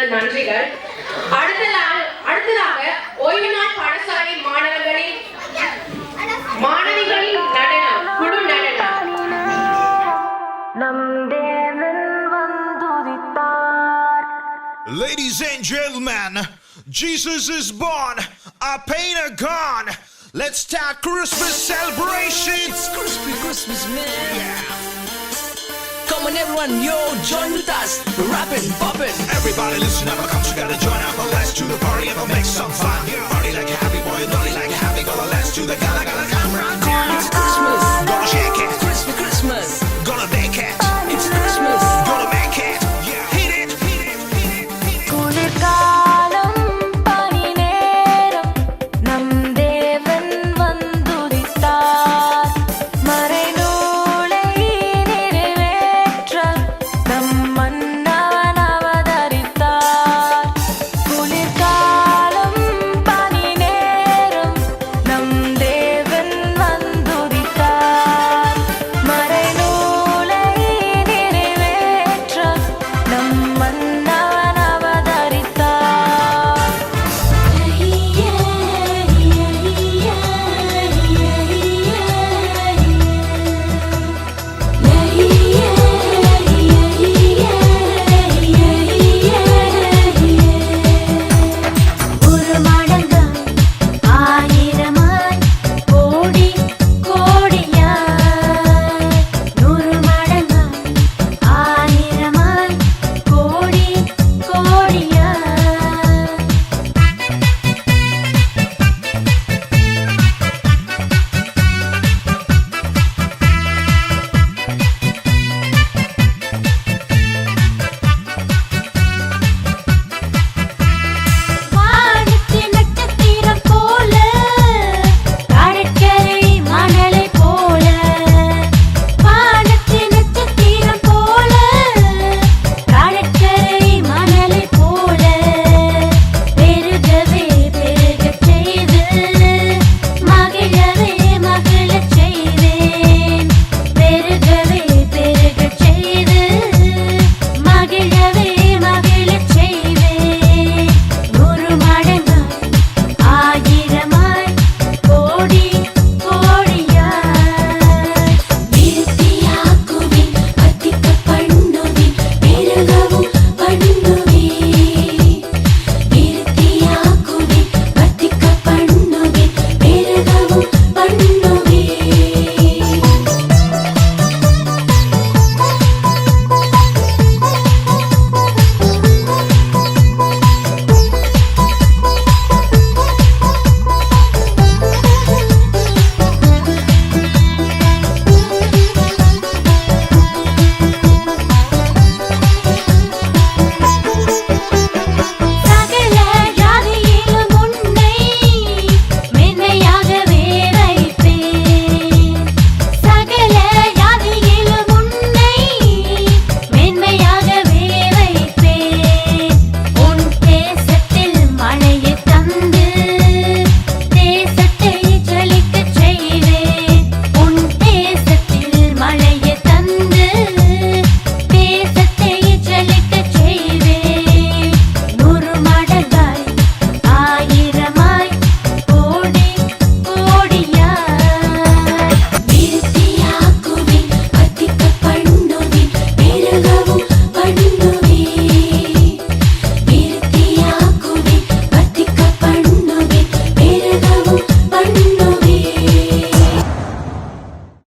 முதல் நன்றிகள். அடுத்ததாக ஓய்வு நாள் பாடசாலை மாணவிகளின் நடனம், குழு நடனம். Ladies and gentlemen, Jesus is born, our pain are gone. Let's start Christmas celebrations. It's crispy Christmas, man. Yeah. Come on, everyone, yo, join with us. We're rapping, popping. Everybody listen up, come together, join up. Let's do the party and we'll make some fun.